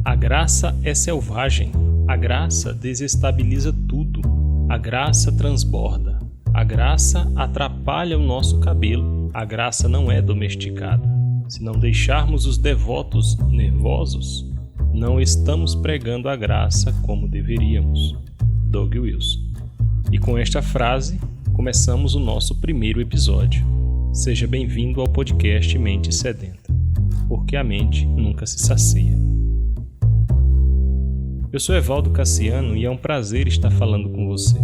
A graça é selvagem, a graça desestabiliza tudo, a graça transborda, a graça atrapalha o nosso cabelo, a graça não é domesticada. Se não deixarmos os devotos nervosos, não estamos pregando a graça como deveríamos. Doug Wilson. E com esta frase, começamos o nosso primeiro episódio. Seja bem-vindo ao podcast Mente Sedenta, porque a mente nunca se sacia. Eu sou Evaldo Cassiano e é um prazer estar falando com você.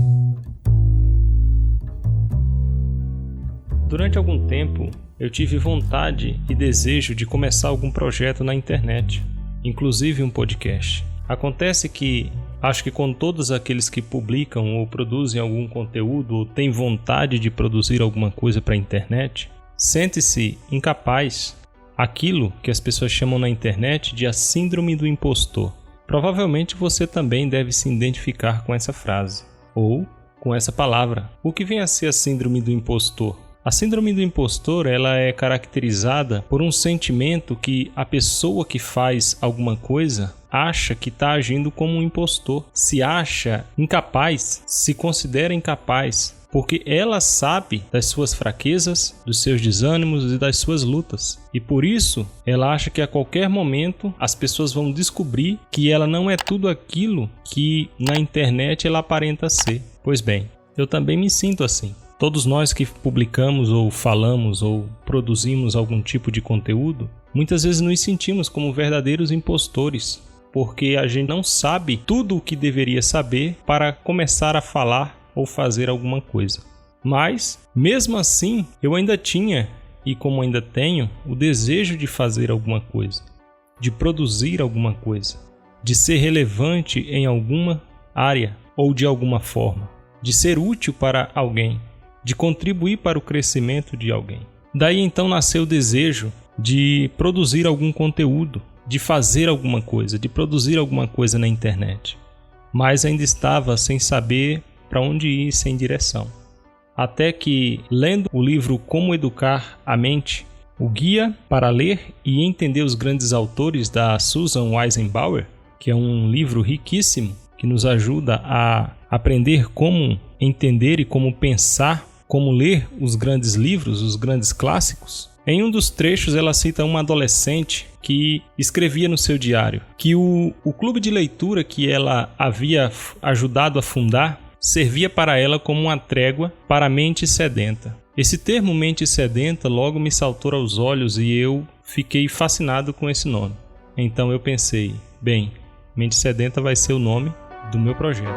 Durante algum tempo, eu tive vontade e desejo de começar algum projeto na internet, inclusive um podcast. Acontece que acho que com todos aqueles que publicam ou produzem algum conteúdo ou têm vontade de produzir alguma coisa para a internet, sente-se incapaz, aquilo que as pessoas chamam na internet de a síndrome do impostor. Provavelmente você também deve se identificar com essa frase, ou com essa palavra. O que vem a ser a síndrome do impostor? A síndrome do impostor ela é caracterizada por um sentimento que a pessoa que faz alguma coisa acha que está agindo como um impostor, se acha incapaz, se considera incapaz, porque ela sabe das suas fraquezas, dos seus desânimos e das suas lutas. E por isso, ela acha que a qualquer momento as pessoas vão descobrir que ela não é tudo aquilo que na internet ela aparenta ser. Pois bem, eu também me sinto assim. Todos nós que publicamos ou falamos ou produzimos algum tipo de conteúdo, muitas vezes nos sentimos como verdadeiros impostores, porque a gente não sabe tudo o que deveria saber para começar a falar ou fazer alguma coisa. Mas, mesmo assim, eu ainda tinha, e como ainda tenho, o desejo de fazer alguma coisa, de produzir alguma coisa, de ser relevante em alguma área ou de alguma forma, de ser útil para alguém, de contribuir para o crescimento de alguém. Daí então nasceu o desejo de produzir algum conteúdo, de fazer alguma coisa, de produzir alguma coisa na internet. Mas ainda estava sem saber para onde ir, sem direção. Até que, lendo o livro Como Educar a Mente, o guia para ler e entender os grandes autores da Susan Weisenbauer, que é um livro riquíssimo que nos ajuda a aprender como entender e como pensar, como ler os grandes livros, os grandes clássicos. Em um dos trechos ela cita uma adolescente que escrevia no seu diário que o clube de leitura que ela havia ajudado a fundar servia para ela como uma trégua para a mente sedenta. Esse termo mente sedenta logo me saltou aos olhos e eu fiquei fascinado com esse nome. Então eu pensei, bem, mente sedenta vai ser o nome do meu projeto.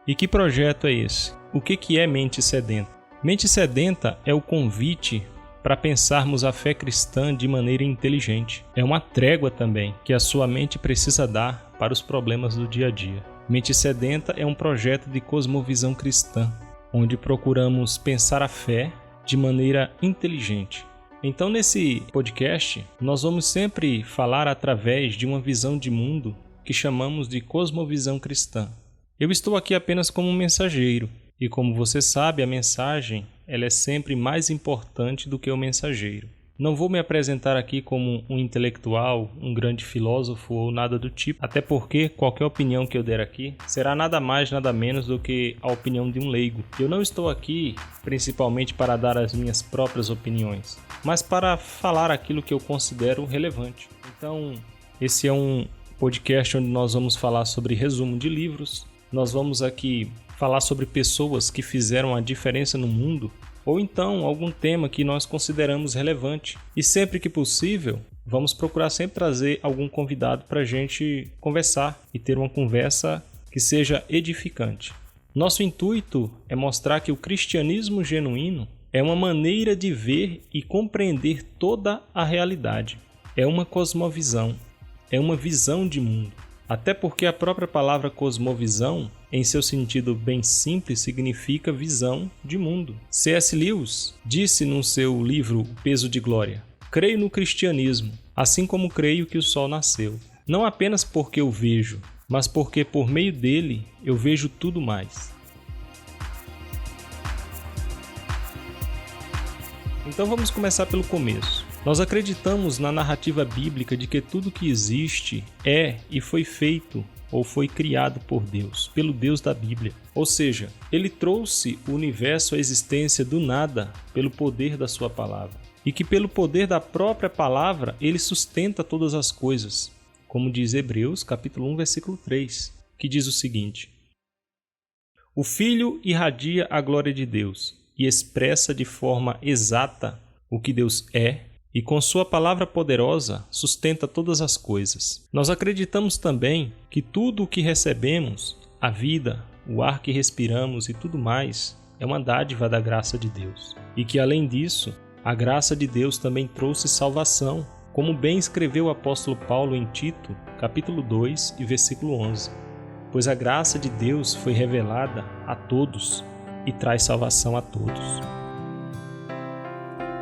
E que projeto é esse? O que é mente sedenta? Mente sedenta é o convite para pensarmos a fé cristã de maneira inteligente. É uma trégua também que a sua mente precisa dar para os problemas do dia a dia. Mente sedenta é um projeto de cosmovisão cristã, onde procuramos pensar a fé de maneira inteligente. Então, nesse podcast, nós vamos sempre falar através de uma visão de mundo que chamamos de cosmovisão cristã. Eu estou aqui apenas como um mensageiro, e como você sabe, a mensagem ela é sempre mais importante do que o mensageiro. Não vou me apresentar aqui como um intelectual, um grande filósofo ou nada do tipo, até porque qualquer opinião que eu der aqui será nada mais, nada menos do que a opinião de um leigo. Eu não estou aqui principalmente para dar as minhas próprias opiniões, mas para falar aquilo que eu considero relevante. Então, esse é um podcast onde nós vamos falar sobre resumo de livros, nós vamos aqui falar sobre pessoas que fizeram a diferença no mundo, ou então algum tema que nós consideramos relevante. E sempre que possível, vamos procurar sempre trazer algum convidado para a gente conversar e ter uma conversa que seja edificante. Nosso intuito é mostrar que o cristianismo genuíno é uma maneira de ver e compreender toda a realidade. É uma cosmovisão, é uma visão de mundo. Até porque a própria palavra cosmovisão, em seu sentido bem simples, significa visão de mundo. C.S. Lewis disse no seu livro O Peso de Glória: creio no cristianismo, assim como creio que o sol nasceu. Não apenas porque eu vejo, mas porque por meio dele eu vejo tudo mais. Então vamos começar pelo começo. Nós acreditamos na narrativa bíblica de que tudo que existe é e foi feito ou foi criado por Deus, pelo Deus da Bíblia. Ou seja, Ele trouxe o universo à existência do nada pelo poder da sua palavra. E que pelo poder da própria palavra, Ele sustenta todas as coisas. Como diz Hebreus, capítulo 1, versículo 3, que diz o seguinte: O Filho irradia a glória de Deus e expressa de forma exata o que Deus é, e com sua palavra poderosa sustenta todas as coisas. Nós acreditamos também que tudo o que recebemos, a vida, o ar que respiramos e tudo mais, é uma dádiva da graça de Deus. E que além disso, a graça de Deus também trouxe salvação, como bem escreveu o apóstolo Paulo em Tito, capítulo 2 e versículo 11. Pois a graça de Deus foi revelada a todos e traz salvação a todos.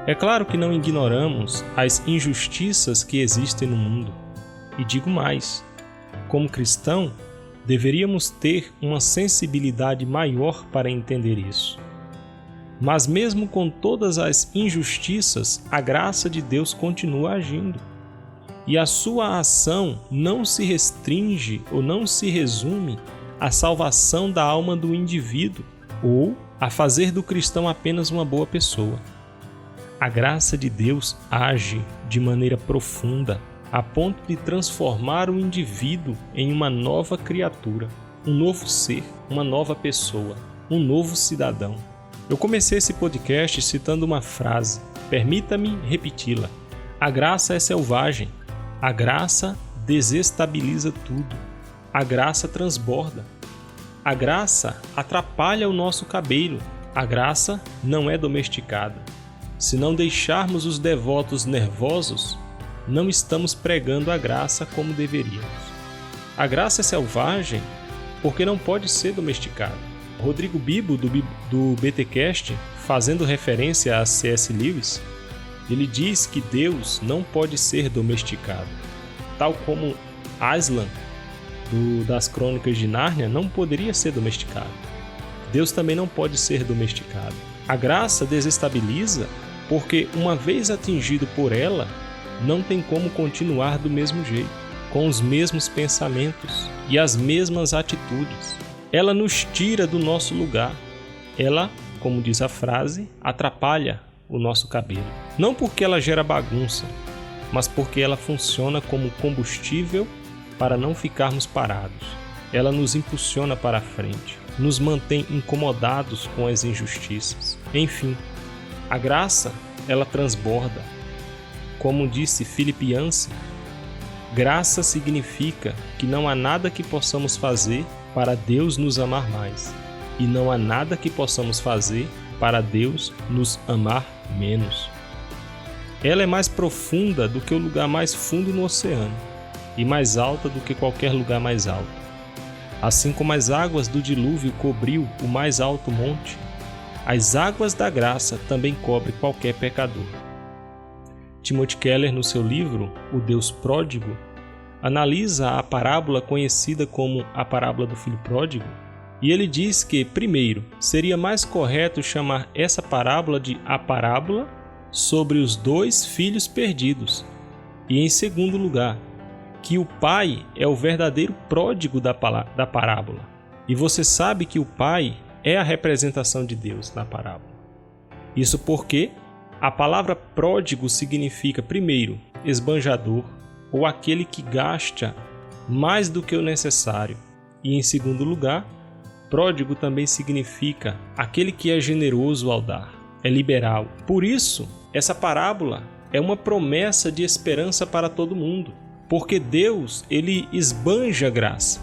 É claro que não ignoramos as injustiças que existem no mundo. E digo mais, como cristão, deveríamos ter uma sensibilidade maior para entender isso. Mas mesmo com todas as injustiças, a graça de Deus continua agindo. E a sua ação não se restringe ou não se resume à salvação da alma do indivíduo ou a fazer do cristão apenas uma boa pessoa. A graça de Deus age de maneira profunda, a ponto de transformar o indivíduo em uma nova criatura, um novo ser, uma nova pessoa, um novo cidadão. Eu comecei esse podcast citando uma frase, permita-me repeti-la. A graça é selvagem, a graça desestabiliza tudo, a graça transborda, a graça atrapalha o nosso cabelo, a graça não é domesticada. Se não deixarmos os devotos nervosos, não estamos pregando a graça como deveríamos. A graça é selvagem porque não pode ser domesticada. Rodrigo Bibo, do BTcast, fazendo referência a C.S. Lewis, ele diz que Deus não pode ser domesticado. Tal como Aslan, das Crônicas de Nárnia, não poderia ser domesticado. Deus também não pode ser domesticado. A graça desestabiliza porque, uma vez atingido por ela, não tem como continuar do mesmo jeito, com os mesmos pensamentos e as mesmas atitudes. Ela nos tira do nosso lugar. Ela, como diz a frase, atrapalha o nosso cabelo. Não porque ela gera bagunça, mas porque ela funciona como combustível para não ficarmos parados. Ela nos impulsiona para a frente, nos mantém incomodados com as injustiças. Enfim, a graça, ela transborda. Como disse Philip Yancey, graça significa que não há nada que possamos fazer para Deus nos amar mais, e não há nada que possamos fazer para Deus nos amar menos. Ela é mais profunda do que o lugar mais fundo no oceano, e mais alta do que qualquer lugar mais alto. Assim como as águas do dilúvio cobriu o mais alto monte, as águas da graça também cobrem qualquer pecador. Timothy Keller, no seu livro O Deus Pródigo, analisa a parábola conhecida como a parábola do filho pródigo, e ele diz que, primeiro, seria mais correto chamar essa parábola de a parábola sobre os dois filhos perdidos, e em segundo lugar, que o pai é o verdadeiro pródigo da parábola, e você sabe que o pai é a representação de Deus na parábola. Isso porque a palavra pródigo significa, primeiro, esbanjador, ou aquele que gasta mais do que o necessário. E em segundo lugar, pródigo também significa aquele que é generoso ao dar, é liberal. Por isso, essa parábola é uma promessa de esperança para todo mundo, porque Deus, ele esbanja graça.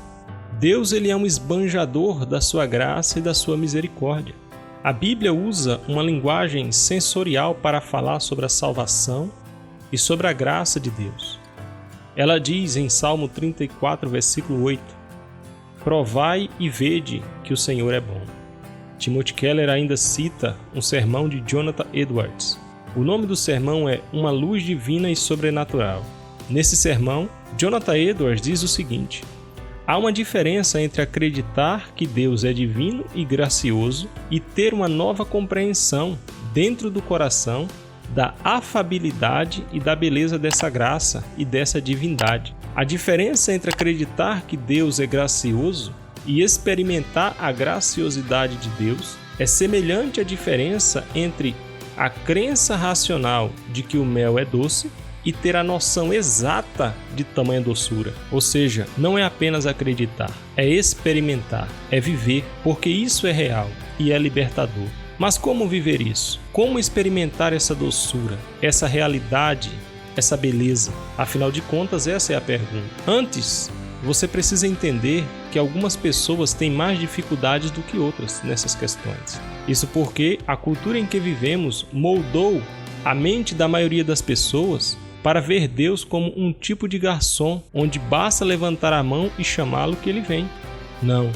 Deus, ele é um esbanjador da sua graça e da sua misericórdia. A Bíblia usa uma linguagem sensorial para falar sobre a salvação e sobre a graça de Deus. Ela diz em Salmo 34, versículo 8: Provai e vede que o Senhor é bom. Timothy Keller ainda cita um sermão de Jonathan Edwards. O nome do sermão é Uma Luz Divina e Sobrenatural. Nesse sermão, Jonathan Edwards diz o seguinte: há uma diferença entre acreditar que Deus é divino e gracioso e ter uma nova compreensão dentro do coração da afabilidade e da beleza dessa graça e dessa divindade. A diferença entre acreditar que Deus é gracioso e experimentar a graciosidade de Deus é semelhante à diferença entre a crença racional de que o mel é doce e ter a noção exata de tamanha doçura. Ou seja, não é apenas acreditar, é experimentar, é viver, porque isso é real e é libertador. Mas como viver isso? Como experimentar essa doçura, essa realidade, essa beleza? Afinal de contas, essa é a pergunta. Antes, você precisa entender que algumas pessoas têm mais dificuldades do que outras nessas questões. Isso porque a cultura em que vivemos moldou a mente da maioria das pessoas para ver Deus como um tipo de garçom, onde basta levantar a mão e chamá-lo que ele vem. Não,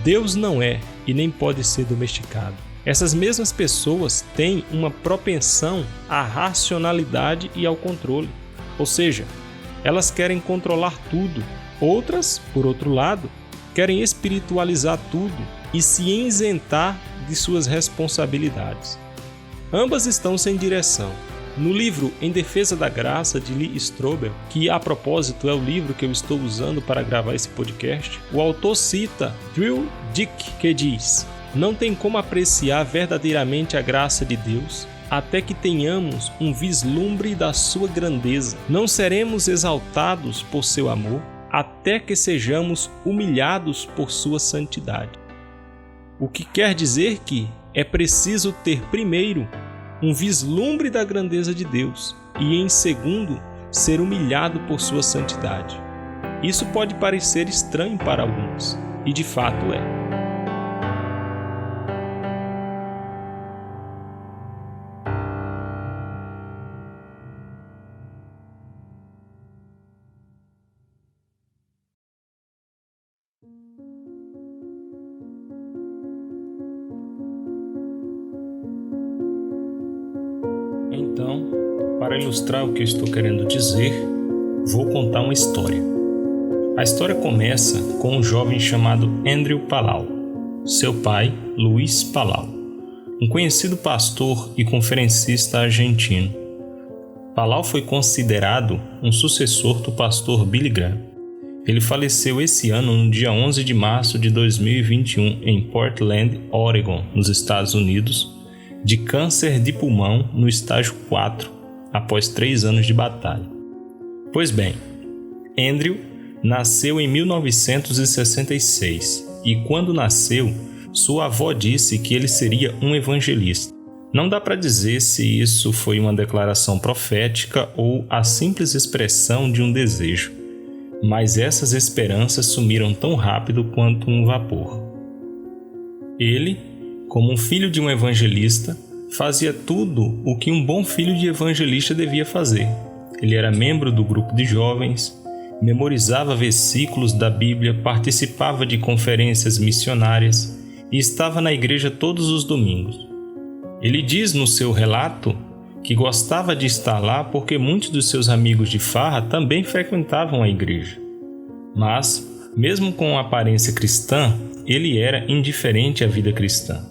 Deus não é e nem pode ser domesticado. Essas mesmas pessoas têm uma propensão à racionalidade e ao controle. Ou seja, elas querem controlar tudo. Outras, por outro lado, querem espiritualizar tudo e se isentar de suas responsabilidades. Ambas estão sem direção. No livro Em Defesa da Graça, de Lee Strobel, que a propósito é o livro que eu estou usando para gravar esse podcast, o autor cita Drew Dyck, que diz: "Não tem como apreciar verdadeiramente a graça de Deus até que tenhamos um vislumbre da sua grandeza. Não seremos exaltados por seu amor até que sejamos humilhados por sua santidade." O que quer dizer que é preciso ter primeiro um vislumbre da grandeza de Deus e, em segundo, ser humilhado por sua santidade. Isso pode parecer estranho para alguns, e de fato é. Então, para ilustrar o que eu estou querendo dizer, vou contar uma história. A história começa com um jovem chamado Andrew Palau. Seu pai, Luiz Palau, um conhecido pastor e conferencista argentino. Palau foi considerado um sucessor do pastor Billy Graham. Ele faleceu esse ano no dia 11 de março de 2021 em Portland, Oregon, nos Estados Unidos, de câncer de pulmão no estágio 4, após 3 anos de batalha. Pois bem, Andrew nasceu em 1966 e, quando nasceu, sua avó disse que ele seria um evangelista. Não dá para dizer se isso foi uma declaração profética ou a simples expressão de um desejo, mas essas esperanças sumiram tão rápido quanto um vapor. Ele, como um filho de um evangelista, fazia tudo o que um bom filho de evangelista devia fazer. Ele era membro do grupo de jovens, memorizava versículos da Bíblia, participava de conferências missionárias e estava na igreja todos os domingos. Ele diz no seu relato que gostava de estar lá porque muitos dos seus amigos de farra também frequentavam a igreja. Mas, mesmo com aparência cristã, ele era indiferente à vida cristã.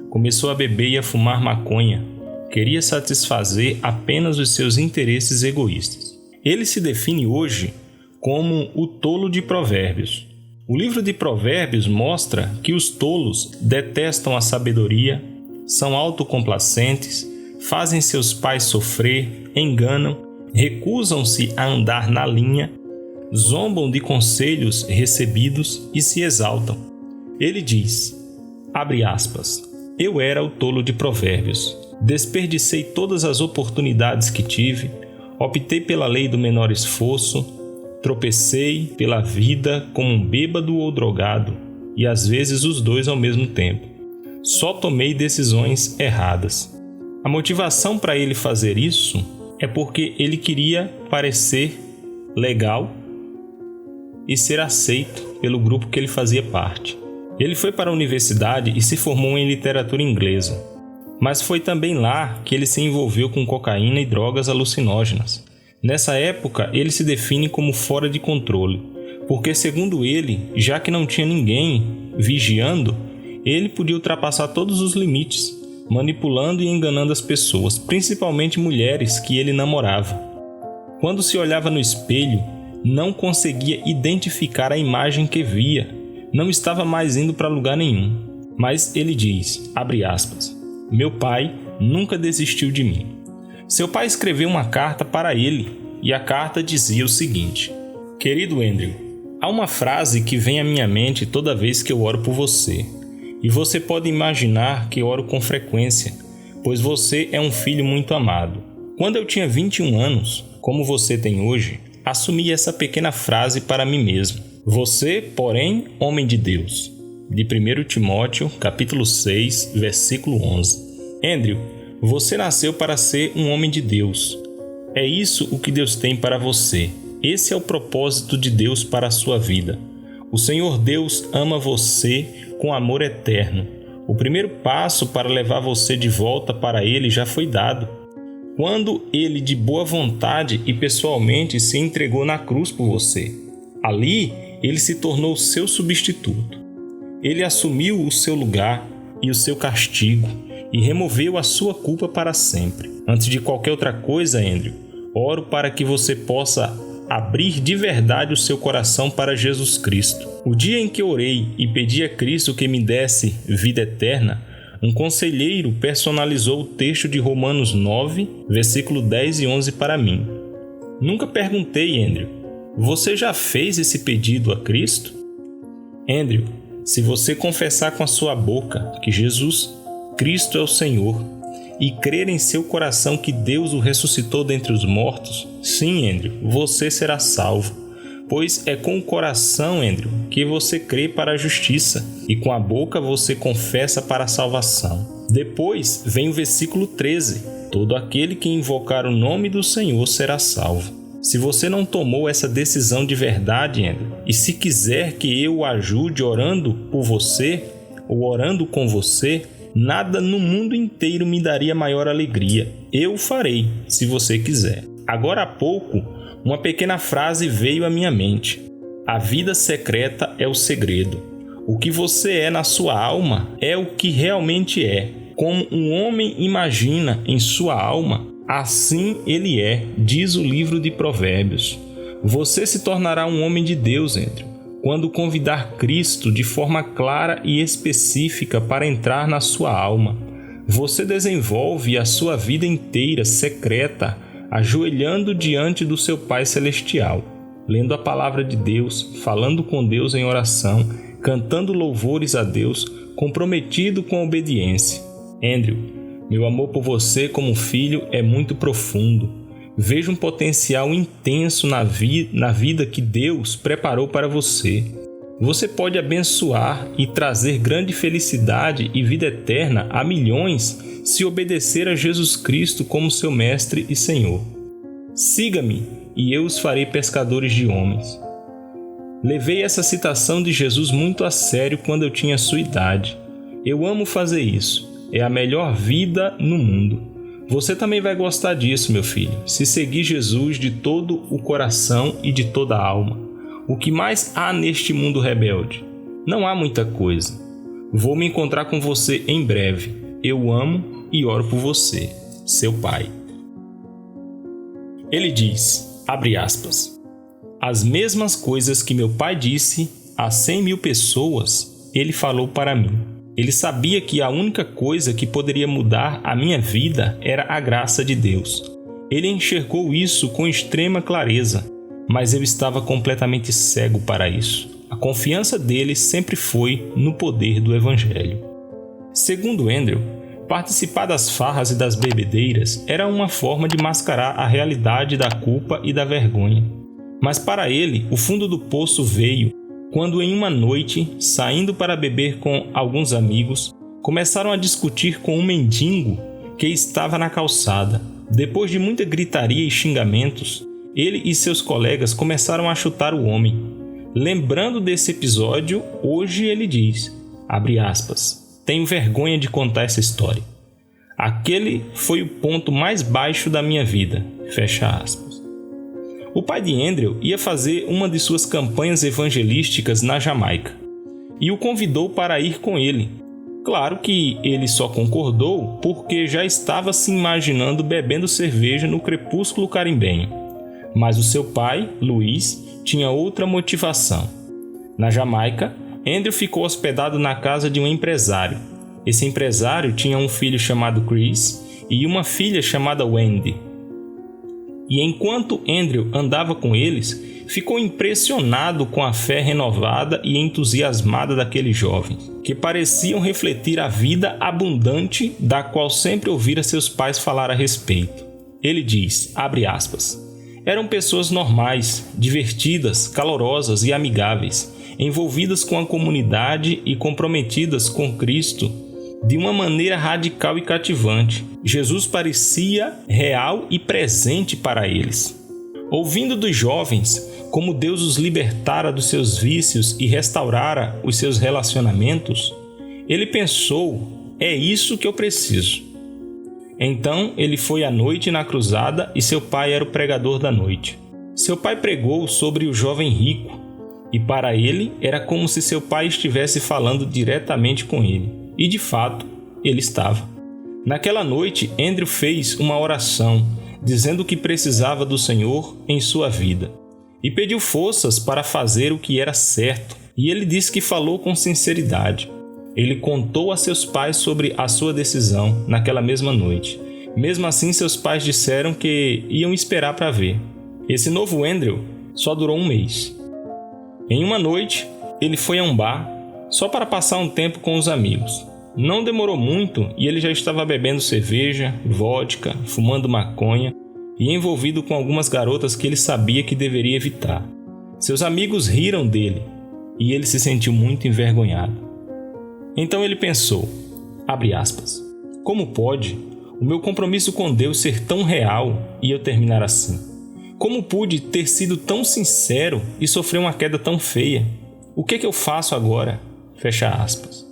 Começou a beber e a fumar maconha. Queria satisfazer apenas os seus interesses egoístas. Ele se define hoje como o tolo de Provérbios. O livro de Provérbios mostra que os tolos detestam a sabedoria, são autocomplacentes, fazem seus pais sofrer, enganam, recusam-se a andar na linha, zombam de conselhos recebidos e se exaltam. Ele diz, abre aspas, eu era o tolo de Provérbios. Desperdicei todas as oportunidades que tive, optei pela lei do menor esforço, tropecei pela vida como um bêbado ou drogado, e às vezes os dois ao mesmo tempo. Só tomei decisões erradas. A motivação para ele fazer isso é porque ele queria parecer legal e ser aceito pelo grupo que ele fazia parte. Ele foi para a universidade e se formou em literatura inglesa, mas foi também lá que ele se envolveu com cocaína e drogas alucinógenas. Nessa época, ele se define como fora de controle, porque, segundo ele, já que não tinha ninguém vigiando, ele podia ultrapassar todos os limites, manipulando e enganando as pessoas, principalmente mulheres que ele namorava. Quando se olhava no espelho, não conseguia identificar a imagem que via, não estava mais indo para lugar nenhum. Mas ele diz, abre aspas, meu pai nunca desistiu de mim. Seu pai escreveu uma carta para ele e a carta dizia o seguinte: querido Andrew, há uma frase que vem à minha mente toda vez que eu oro por você. E você pode imaginar que oro com frequência, pois você é um filho muito amado. Quando eu tinha 21 anos, como você tem hoje, assumi essa pequena frase para mim mesmo. Você, porém, homem de Deus. De 1 Timóteo, capítulo 6, versículo 11. Andrew, você nasceu para ser um homem de Deus. É isso o que Deus tem para você. Esse é o propósito de Deus para a sua vida. O Senhor Deus ama você com amor eterno. O primeiro passo para levar você de volta para Ele já foi dado, quando Ele de boa vontade e pessoalmente se entregou na cruz por você. Ali, Ele se tornou seu substituto. Ele assumiu o seu lugar e o seu castigo e removeu a sua culpa para sempre. Antes de qualquer outra coisa, Andrew, oro para que você possa abrir de verdade o seu coração para Jesus Cristo. O dia em que orei e pedi a Cristo que me desse vida eterna, um conselheiro personalizou o texto de Romanos 9, versículo 10 e 11 para mim. Nunca perguntei, Andrew, você já fez esse pedido a Cristo? Andrew, se você confessar com a sua boca que Jesus Cristo é o Senhor e crer em seu coração que Deus o ressuscitou dentre os mortos, sim, Andrew, você será salvo. Pois é com o coração, Andrew, que você crê para a justiça e com a boca você confessa para a salvação. Depois vem o versículo 13. Todo aquele que invocar o nome do Senhor será salvo. Se você não tomou essa decisão de verdade, Andrew, e se quiser que eu o ajude orando por você ou orando com você, nada no mundo inteiro me daria maior alegria. Eu o farei, se você quiser. Agora há pouco, uma pequena frase veio à minha mente. A vida secreta é o segredo. O que você é na sua alma é o que realmente é. Como um homem imagina em sua alma, assim ele é, diz o livro de Provérbios. Você se tornará um homem de Deus, Andrew, quando convidar Cristo de forma clara e específica para entrar na sua alma. Você desenvolve a sua vida inteira secreta, ajoelhando diante do seu Pai Celestial, lendo a palavra de Deus, falando com Deus em oração, cantando louvores a Deus, comprometido com a obediência. Andrew, meu amor por você como filho é muito profundo. Vejo um potencial intenso na vida que Deus preparou para você. Você pode abençoar e trazer grande felicidade e vida eterna a milhões se obedecer a Jesus Cristo como seu Mestre e Senhor. Siga-me e eu os farei pescadores de homens. Levei essa citação de Jesus muito a sério quando eu tinha sua idade. Eu amo fazer isso. É a melhor vida no mundo. Você também vai gostar disso, meu filho, se seguir Jesus de todo o coração e de toda a alma. O que mais há neste mundo rebelde? Não há muita coisa. Vou me encontrar com você em breve. Eu amo e oro por você, seu pai. Ele diz, abre aspas, as mesmas coisas que meu pai disse a 100.000 pessoas, ele falou para mim. Ele sabia que a única coisa que poderia mudar a minha vida era a graça de Deus. Ele enxergou isso com extrema clareza, mas eu estava completamente cego para isso. A confiança dele sempre foi no poder do Evangelho. Segundo Andrew, participar das farras e das bebedeiras era uma forma de mascarar a realidade da culpa e da vergonha. Mas para ele, o fundo do poço veio quando em uma noite, saindo para beber com alguns amigos, começaram a discutir com um mendigo que estava na calçada. Depois de muita gritaria e xingamentos, ele e seus colegas começaram a chutar o homem. Lembrando desse episódio, hoje ele diz, abre aspas, tenho vergonha de contar essa história. Aquele foi o ponto mais baixo da minha vida, fecha aspas. O pai de Andrew ia fazer uma de suas campanhas evangelísticas na Jamaica e o convidou para ir com ele. Claro que ele só concordou porque já estava se imaginando bebendo cerveja no crepúsculo carimbenho. Mas o seu pai, Luiz, tinha outra motivação. Na Jamaica, Andrew ficou hospedado na casa de um empresário. Esse empresário tinha um filho chamado Chris e uma filha chamada Wendy. E enquanto Andrew andava com eles, ficou impressionado com a fé renovada e entusiasmada daqueles jovens, que pareciam refletir a vida abundante da qual sempre ouvira seus pais falar a respeito. Ele diz, abre aspas, eram pessoas normais, divertidas, calorosas e amigáveis, envolvidas com a comunidade e comprometidas com Cristo de uma maneira radical e cativante. Jesus parecia real e presente para eles. Ouvindo dos jovens como Deus os libertara dos seus vícios e restaurara os seus relacionamentos, ele pensou, é isso que eu preciso. Então ele foi à noite na cruzada e seu pai era o pregador da noite. Seu pai pregou sobre o jovem rico e para ele era como se seu pai estivesse falando diretamente com ele. E de fato, ele estava. Naquela noite, Andrew fez uma oração, dizendo que precisava do Senhor em sua vida. E pediu forças para fazer o que era certo. E ele disse que falou com sinceridade. Ele contou a seus pais sobre a sua decisão naquela mesma noite. Mesmo assim, seus pais disseram que iam esperar para ver. Esse novo Andrew só durou um mês. Em uma noite, ele foi a um bar só para passar um tempo com os amigos. Não demorou muito e ele já estava bebendo cerveja, vodka, fumando maconha e envolvido com algumas garotas que ele sabia que deveria evitar. Seus amigos riram dele e ele se sentiu muito envergonhado. Então ele pensou, abre aspas, como pode o meu compromisso com Deus ser tão real e eu terminar assim? Como pude ter sido tão sincero e sofrer uma queda tão feia? O que eu faço agora? Fecha aspas.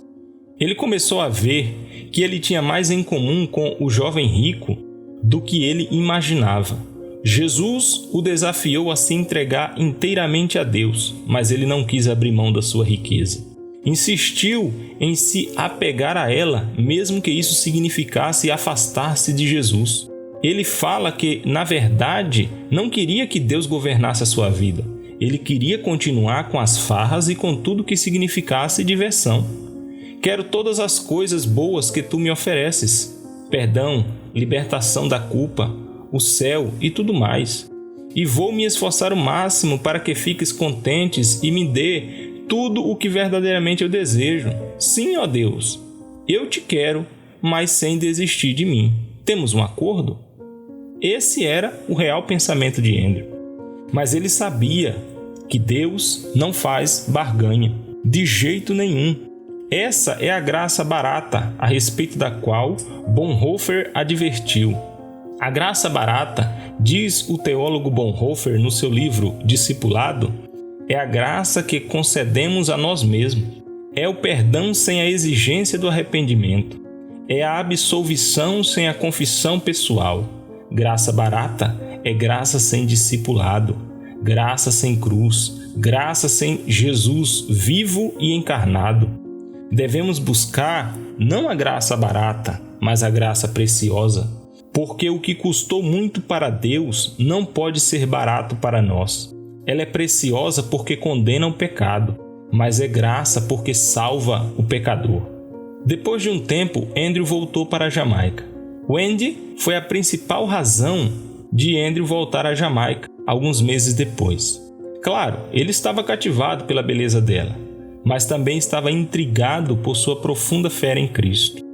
Ele começou a ver que ele tinha mais em comum com o jovem rico do que ele imaginava. Jesus o desafiou a se entregar inteiramente a Deus, mas ele não quis abrir mão da sua riqueza. Insistiu em se apegar a ela, mesmo que isso significasse afastar-se de Jesus. Ele fala que, na verdade, não queria que Deus governasse a sua vida. Ele queria continuar com as farras e com tudo que significasse diversão. Quero todas as coisas boas que tu me ofereces, perdão, libertação da culpa, o céu e tudo mais. E vou me esforçar o máximo para que fiques contentes e me dê tudo o que verdadeiramente eu desejo. Sim, ó Deus, eu te quero, mas sem desistir de mim. Temos um acordo? Esse era o real pensamento de Andrew. Mas ele sabia que Deus não faz barganha, de jeito nenhum. Essa é a graça barata a respeito da qual Bonhoeffer advertiu. A graça barata, diz o teólogo Bonhoeffer no seu livro Discipulado, é a graça que concedemos a nós mesmos. É o perdão sem a exigência do arrependimento. É a absolvição sem a confissão pessoal. Graça barata é graça sem discipulado, graça sem cruz, graça sem Jesus vivo e encarnado. Devemos buscar não a graça barata, mas a graça preciosa, porque o que custou muito para Deus não pode ser barato para nós. Ela é preciosa porque condena o pecado, mas é graça porque salva o pecador. Depois de um tempo, Andrew voltou para a Jamaica. Wendy foi a principal razão de Andrew voltar à Jamaica alguns meses depois. Claro, ele estava cativado pela beleza dela, mas também estava intrigado por sua profunda fé em Cristo.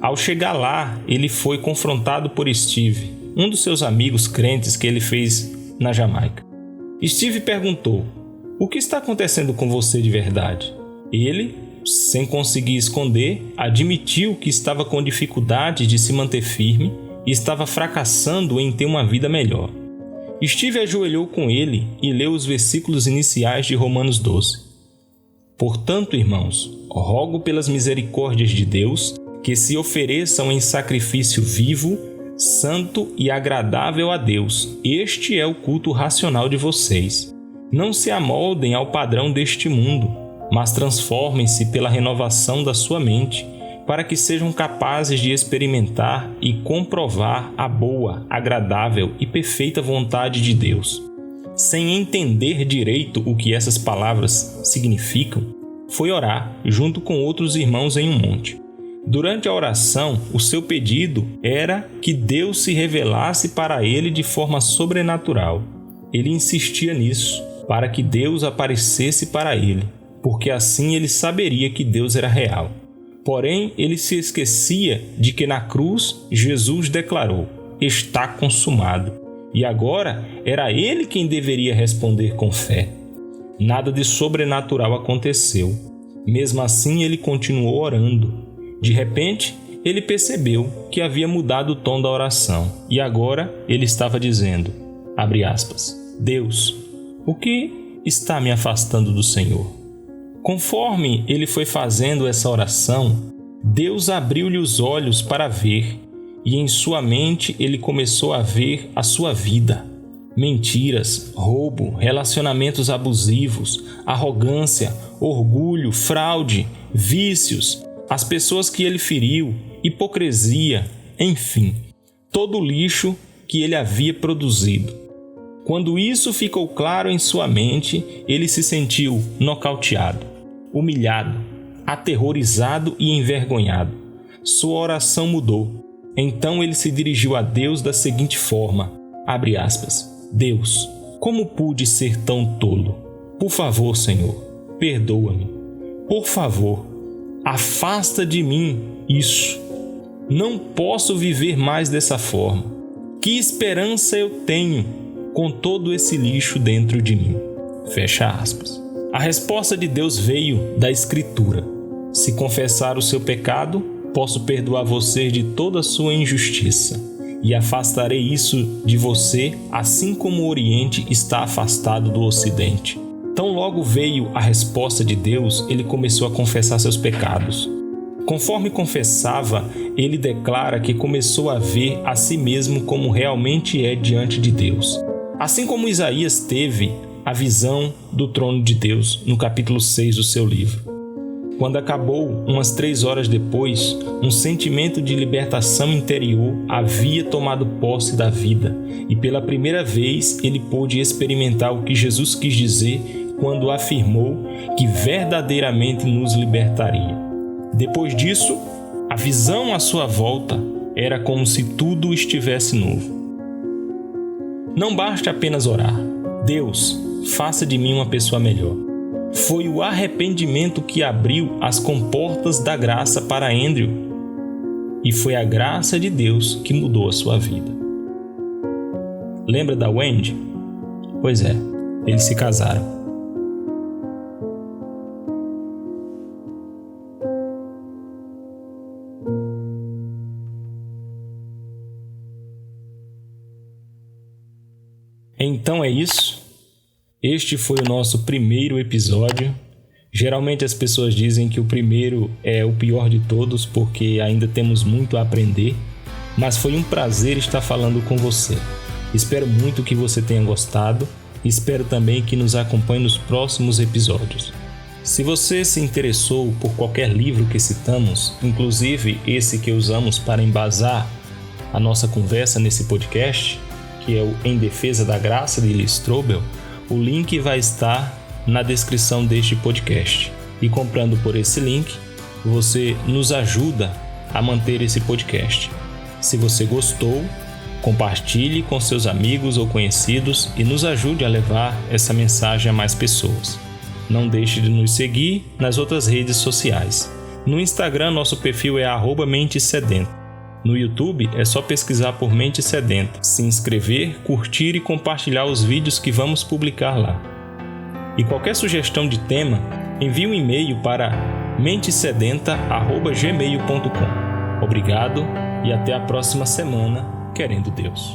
Ao chegar lá, ele foi confrontado por Steve, um dos seus amigos crentes que ele fez na Jamaica. Steve perguntou, o que está acontecendo com você de verdade? Ele, sem conseguir esconder, admitiu que estava com dificuldade de se manter firme e estava fracassando em ter uma vida melhor. Steve ajoelhou com ele e leu os versículos iniciais de Romanos 12. Portanto, irmãos, rogo pelas misericórdias de Deus que se ofereçam em sacrifício vivo, santo e agradável a Deus. Este é o culto racional de vocês. Não se amoldem ao padrão deste mundo, mas transformem-se pela renovação da sua mente, para que sejam capazes de experimentar e comprovar a boa, agradável e perfeita vontade de Deus. Sem entender direito o que essas palavras significam, foi orar junto com outros irmãos em um monte. Durante a oração, o seu pedido era que Deus se revelasse para ele de forma sobrenatural. Ele insistia nisso, para que Deus aparecesse para ele, porque assim ele saberia que Deus era real. Porém, ele se esquecia de que na cruz Jesus declarou: "Está consumado", e agora era ele quem deveria responder com fé. Nada de sobrenatural aconteceu. Mesmo assim, ele continuou orando. De repente, ele percebeu que havia mudado o tom da oração e agora ele estava dizendo, abre aspas, "Deus, o que está me afastando do Senhor?" Conforme ele foi fazendo essa oração, Deus abriu-lhe os olhos para ver, e em sua mente ele começou a ver a sua vida. Mentiras, roubo, relacionamentos abusivos, arrogância, orgulho, fraude, vícios, as pessoas que ele feriu, hipocrisia, enfim, todo o lixo que ele havia produzido. Quando isso ficou claro em sua mente, ele se sentiu nocauteado, humilhado, aterrorizado e envergonhado. Sua oração mudou. Então ele se dirigiu a Deus da seguinte forma, abre aspas, "Deus, como pude ser tão tolo? Por favor, Senhor, perdoa-me. Por favor, afasta de mim isso. Não posso viver mais dessa forma. Que esperança eu tenho com todo esse lixo dentro de mim?" Fecha aspas. A resposta de Deus veio da Escritura. Se confessar o seu pecado, posso perdoar você de toda a sua injustiça e afastarei isso de você, assim como o Oriente está afastado do Ocidente. Tão logo veio a resposta de Deus, ele começou a confessar seus pecados. Conforme confessava, ele declara que começou a ver a si mesmo como realmente é diante de Deus. Assim como Isaías teve a visão do trono de Deus no capítulo 6 do seu livro. Quando acabou, umas 3 horas depois, um sentimento de libertação interior havia tomado posse da vida e pela primeira vez ele pôde experimentar o que Jesus quis dizer quando afirmou que verdadeiramente nos libertaria. Depois disso, a visão à sua volta era como se tudo estivesse novo. Não basta apenas orar. Deus, faça de mim uma pessoa melhor. Foi o arrependimento que abriu as comportas da graça para Andrew. E foi a graça de Deus que mudou a sua vida. Lembra da Wendy? Pois é, eles se casaram. Então é isso. Este foi o nosso primeiro episódio. Geralmente as pessoas dizem que o primeiro é o pior de todos porque ainda temos muito a aprender, mas foi um prazer estar falando com você. Espero muito que você tenha gostado e espero também que nos acompanhe nos próximos episódios. Se você se interessou por qualquer livro que citamos, inclusive esse que usamos para embasar a nossa conversa nesse podcast, que é o Em Defesa da Graça de Lee Strobel, o link vai estar na descrição deste podcast. E comprando por esse link, você nos ajuda a manter esse podcast. Se você gostou, compartilhe com seus amigos ou conhecidos e nos ajude a levar essa mensagem a mais pessoas. Não deixe de nos seguir nas outras redes sociais. No Instagram, nosso perfil é @mentesedenta. No YouTube é só pesquisar por Mente Sedenta, se inscrever, curtir e compartilhar os vídeos que vamos publicar lá. E qualquer sugestão de tema, envie um e-mail para mentesedenta@gmail.com. Obrigado e até a próxima semana, querendo Deus.